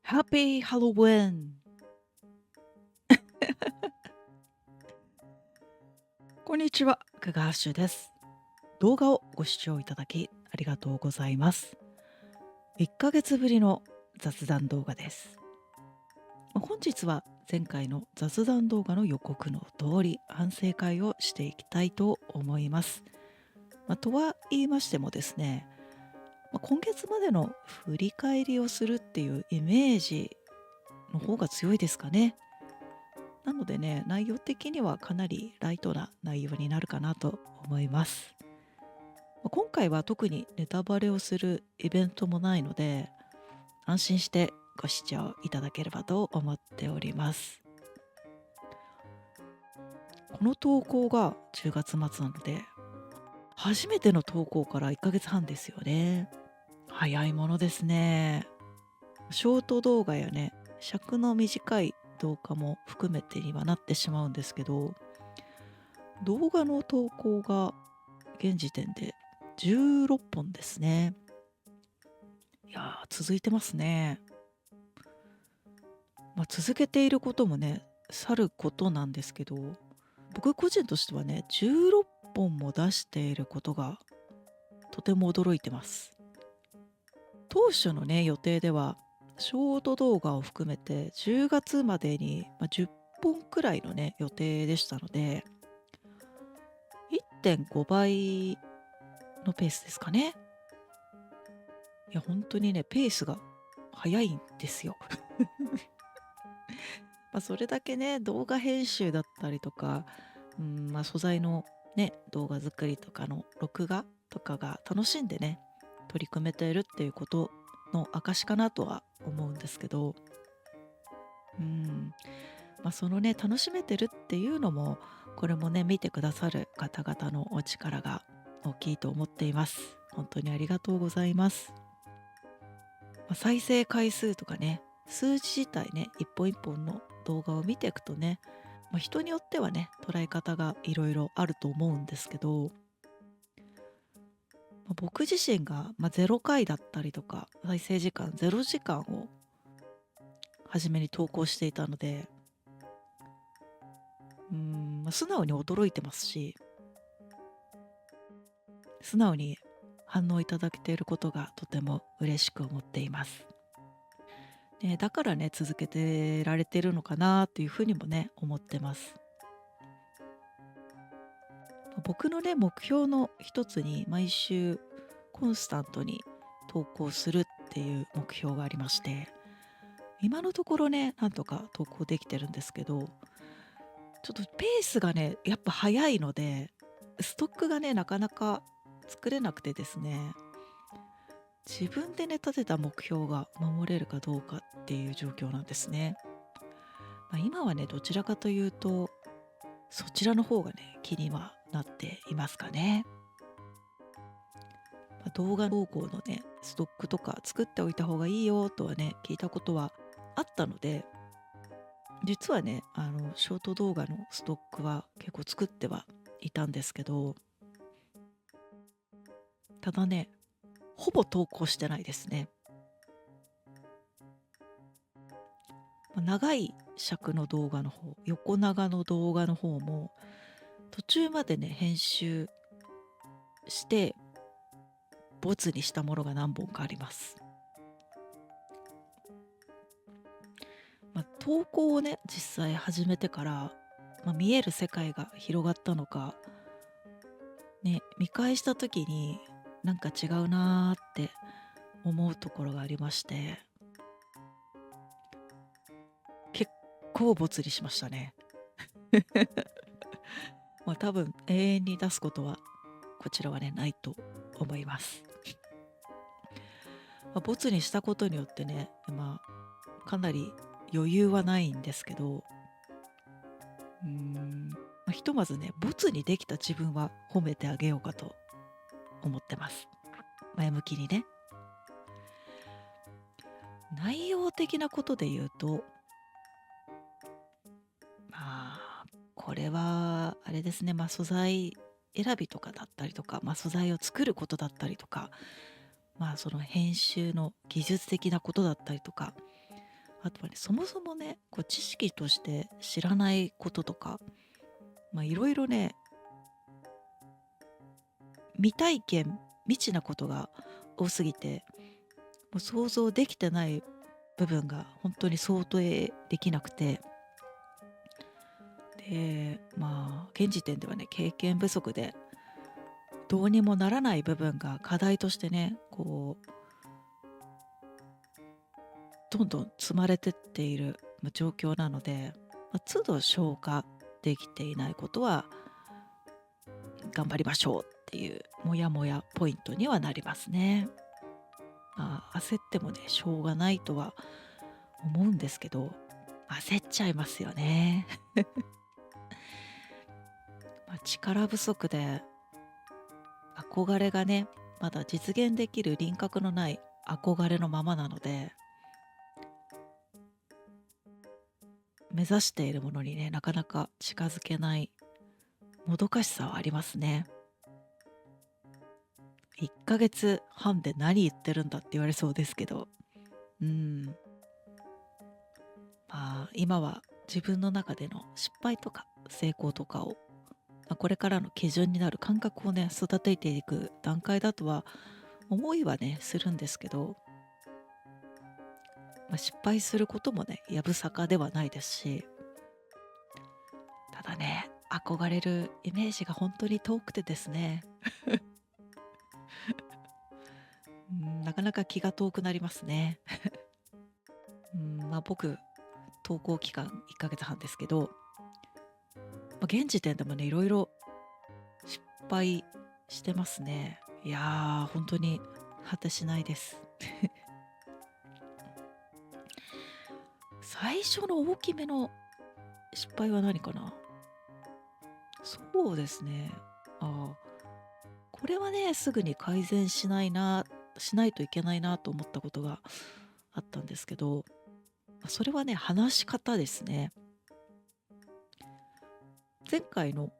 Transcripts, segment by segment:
Happy Halloween! こんにちは、久我ハッシュです。動画をご視聴いただきありがとうございます。1ヶ月ぶりの雑談動画です。本日は前回の雑談動画の予告の通り反省会をしていきたいと思います。とは言いましてもですね、今月までの振り返りをするっていうイメージの方が強いですかね。なのでね、内容的にはかなりライトな内容になるかなと思います。今回は特にネタバレをするイベントもないので、安心してご視聴いただければと思っております。この投稿が10月末なので、初めての投稿から1ヶ月半ですよね。早いものですね。ショート動画やね、尺の短い動画も含めてにはなってしまうんですけど、動画の投稿が現時点で16本ですね。いやー、続いてますね。続けていることもね、さることなんですけど、僕個人としてはね、16本も出していることがとても驚いてます。当初のね、予定では、ショート動画を含めて10月までに、10本くらいのね、予定でしたので、1.5倍のペースですかね。いや、本当にね、ペースが速いんですよ。それだけね、動画編集だったりとか、素材のね、動画作りとかの録画とかが楽しんでね、取り組めているっていうことの証かなとは思うんですけど、うん、そのね、楽しめてるっていうのも、これもね、見てくださる方々のお力が大きいと思っています。本当にありがとうございます。再生回数とかね、数字自体ね、一本一本の動画を見ていくとね、人によってはね、捉え方がいろいろあると思うんですけど、僕自身が、0回だったりとか、再生時間0時間を初めに投稿していたので、素直に驚いてますし、素直に反応いただけていることがとても嬉しく思っています。だからね、続けてられてるのかなというふうにもね、思ってます。僕のね、目標の一つに毎週コンスタントに投稿するっていう目標がありまして、今のところね、なんとか投稿できてるんですけど、ちょっとペースがね、やっぱ早いので、ストックがね、なかなか作れなくてですね、自分でね、立てた目標が守れるかどうかっていう状況なんですね。今はね、どちらかというと、そちらの方がね、気にはなっていますかね。動画投稿のね、ストックとか作っておいた方がいいよとはね、聞いたことはあったので、実はね、ショート動画のストックは結構作ってはいたんですけど、ただね、ほぼ投稿してないですね。長い尺の動画の方、横長の動画の方も、途中までね、編集して、ボツにしたものが何本かあります。投稿をね、実際始めてから、見える世界が広がったのか、ね、見返した時になんか違うなーって思うところがありまして、結構ボツにしましたね。多分永遠に出すことはこちらはね、ないと思います。ボツにしたことによってね、かなり余裕はないんですけど、ひとまずね、ボツにできた自分は褒めてあげようかと思ってます。前向きにね。内容的なことで言うと、これはあれですね、素材選びとかだったりとか、素材を作ることだったりとか、その編集の技術的なことだったりとか、あとはね、そもそもね、こう知識として知らないこととか、いろいろね、未体験未知なことが多すぎて、もう想像できてない部分が本当に想定できなくて、で現時点ではね、経験不足でどうにもならない部分が課題としてね、こうどんどん積まれてっている状況なので、都度消化できていないことは頑張りましょうっていうモヤモヤポイントにはなりますね。焦ってもねしょうがないとは思うんですけど、焦っちゃいますよね。力不足で憧れがね、まだ実現できる輪郭のない憧れのままなので、目指しているものにねなかなか近づけないもどかしさはありますね。1ヶ月半で何言ってるんだって言われそうですけど、今は自分の中での失敗とか成功とかを、これからの基準になる感覚をね育てていく段階だとは思いはねするんですけど、失敗することもねやぶさかではないですし、ただね憧れるイメージが本当に遠くてですね、なかなか気が遠くなりますね。僕投稿期間1ヶ月半ですけど、現時点でもねいろいろ失敗してますね。いやー本当に果てしないです。最初の大きめの失敗は何かな。そうですね。これはねすぐに改善しないといけないなと思ったことがあったんですけど、それはね話し方ですね。前回の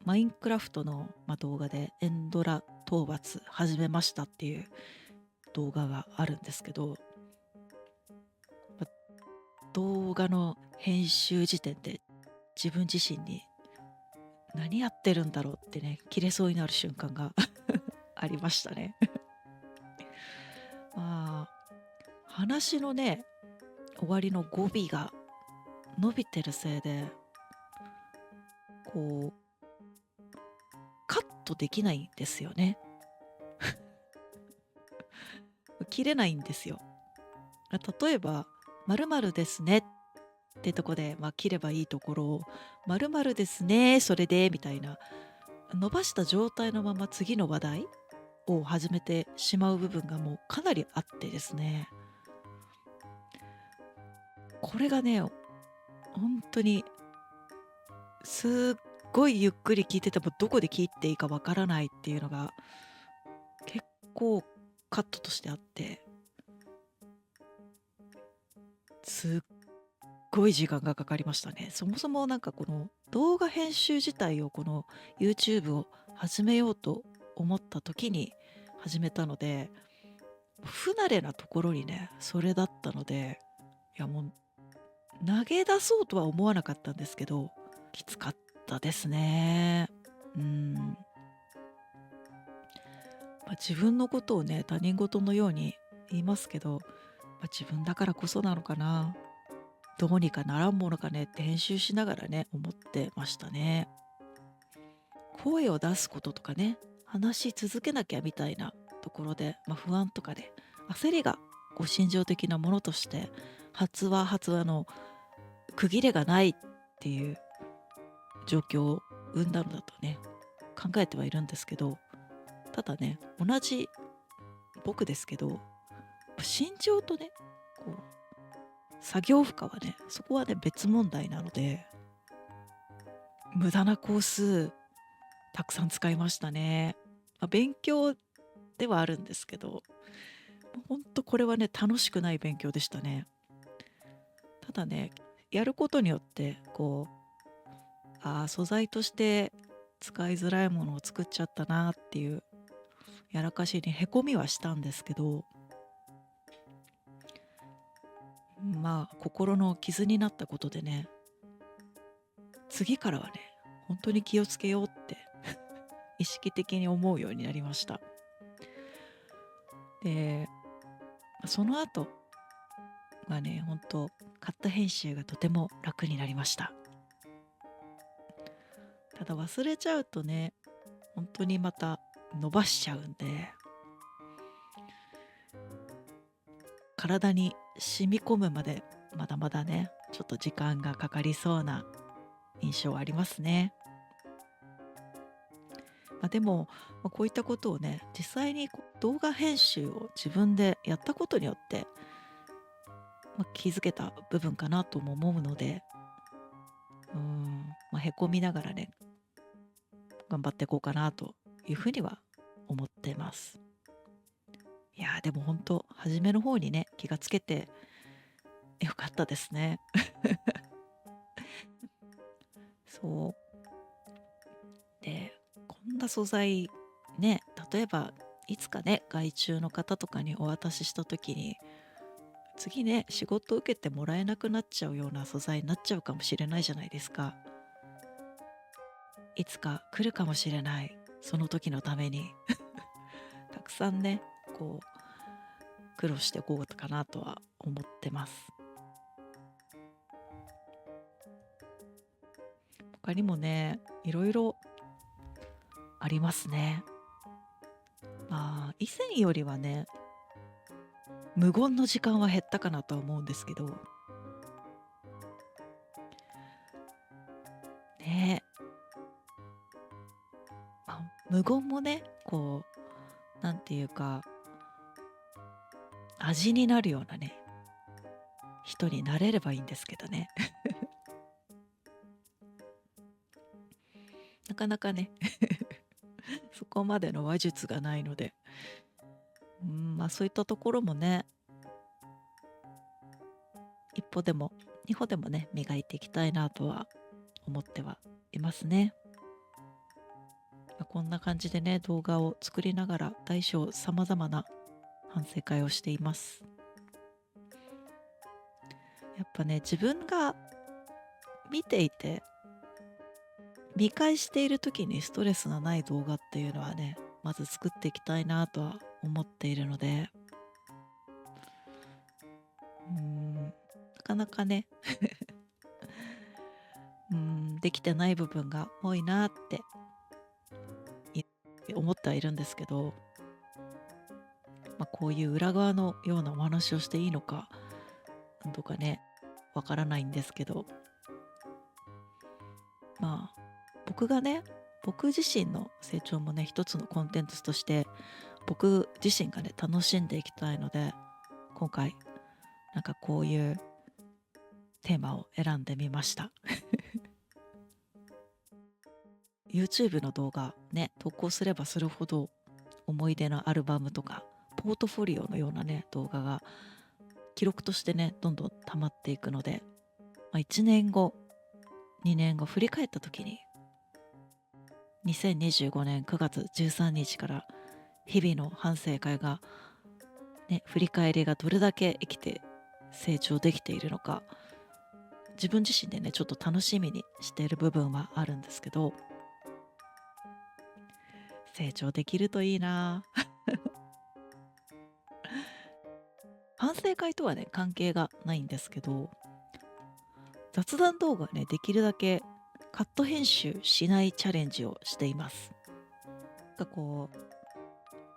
マインクラフトの、動画でエンドラ討伐始めましたっていう動画があるんですけど、動画の編集時点で自分自身に何やってるんだろうってね切れそうになる瞬間がありましたね。話のね終わりの語尾が伸びてるせいで、こうカットできないんですよね。切れないんですよ。例えば〇〇ですねってとこで、切ればいいところを〇〇ですねそれでみたいな伸ばした状態のまま次の話題を始めてしまう部分がもうかなりあってですね、これがね本当にすっごいゆっくり聞いててもどこで聞いていいかわからないっていうのが結構カットとしてあって、すっごい時間がかかりましたね。そもそもなんかこの動画編集自体をこの YouTube を始めようと思った時に始めたので、不慣れなところにねそれだったので、いやもう投げ出そうとは思わなかったんですけど、きつかったですね。うん、自分のことをね他人事のように言いますけど、自分だからこそなのかな、どうにかならんものかねって編集しながらね思ってましたね。声を出すこととかね話し続けなきゃみたいなところで、不安とかで焦りが心情的なものとして発話の区切れがないっていう状況を生んだのだとね考えてはいるんですけど、ただね同じ僕ですけど心情とねこう作業負荷はねそこはね別問題なので、無駄な工数たくさん使いましたね。勉強ではあるんですけど、ほんとこれはね楽しくない勉強でしたね。ただねやることによって素材として使いづらいものを作っちゃったなっていうやらかしにへこみはしたんですけど、まあ心の傷になったことでね、次からはね、本当に気をつけようって意識的に思うようになりました。で、その後はね、本当カット編集がとても楽になりました。ただ忘れちゃうとね、本当にまた伸ばしちゃうんで、体に染み込むまでまだまだね、ちょっと時間がかかりそうな印象はありますね。でも、こういったことをね、実際に動画編集を自分でやったことによって、気づけた部分かなとも思うので、へこみながらね、頑張っていこうかなというふうには思ってます。いやー、でも本当初めの方にね、気がつけてよかったですね。そうで、こんな素材ね、例えばいつかね、外注の方とかにお渡しした時に、次ね、仕事受けてもらえなくなっちゃうような素材になっちゃうかもしれないじゃないですか。いつか来るかもしれない、その時のためにたくさんね、こう苦労していこうかなとは思ってます。他にもね、いろいろありますね。以前よりはね、無言の時間は減ったかなとは思うんですけど、ね、無言もね、なんていうか、味になるようなね、人になれればいいんですけどね。なかなかね、そこまでの話術がないので、そういったところもね、一歩でも二歩でもね、磨いていきたいなとは思ってはいますね。こんな感じでね、動画を作りながら大小様々な反省会をしています。やっぱね、自分が見ていて見返している時にストレスのない動画っていうのはね、まず作っていきたいなとは思っているので、なかなかね、できてない部分が多いなって思ってはいるんですけど、こういう裏側のようなお話をしていいのかどうかね、わからないんですけど、僕がね、僕自身の成長もね、一つのコンテンツとして僕自身がね、楽しんでいきたいので、今回なんかこういうテーマを選んでみました。YouTube の動画ね、投稿すればするほど思い出のアルバムとかポートフォリオのようなね、動画が記録としてね、どんどん溜まっていくので、1年後2年後振り返った時に、2025年9月13日から日々の反省会がね、振り返りがどれだけ生きて成長できているのか、自分自身でね、ちょっと楽しみにしている部分はあるんですけど、成長できるといいな。反省会とはね、関係がないんですけど、雑談動画ね、できるだけカット編集しないチャレンジをしています。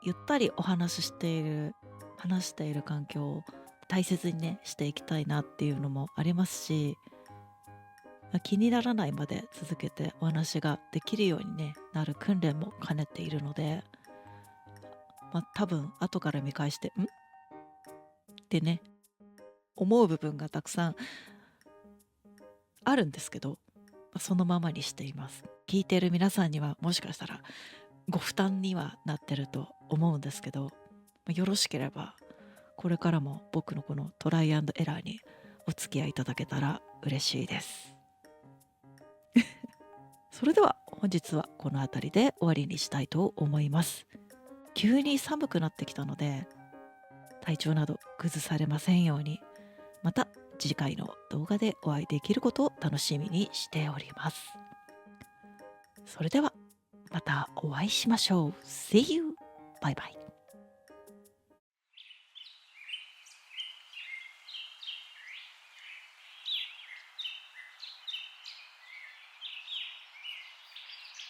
ゆったり話している環境を大切にね、していきたいなっていうのもありますし、気にならないまで続けてお話ができるように、なる訓練も兼ねているので、多分後から見返してってね、思う部分がたくさんあるんですけど、そのままにしています。聞いている皆さんにはもしかしたらご負担にはなってると思うんですけど、よろしければこれからも僕のこのトライアンドエラーにお付き合いいただけたら嬉しいです。それでは本日はこの辺りで終わりにしたいと思います。急に寒くなってきたので、体調など崩されませんように、また次回の動画でお会いできることを楽しみにしております。それではまたお会いしましょう。See you! バイバイ。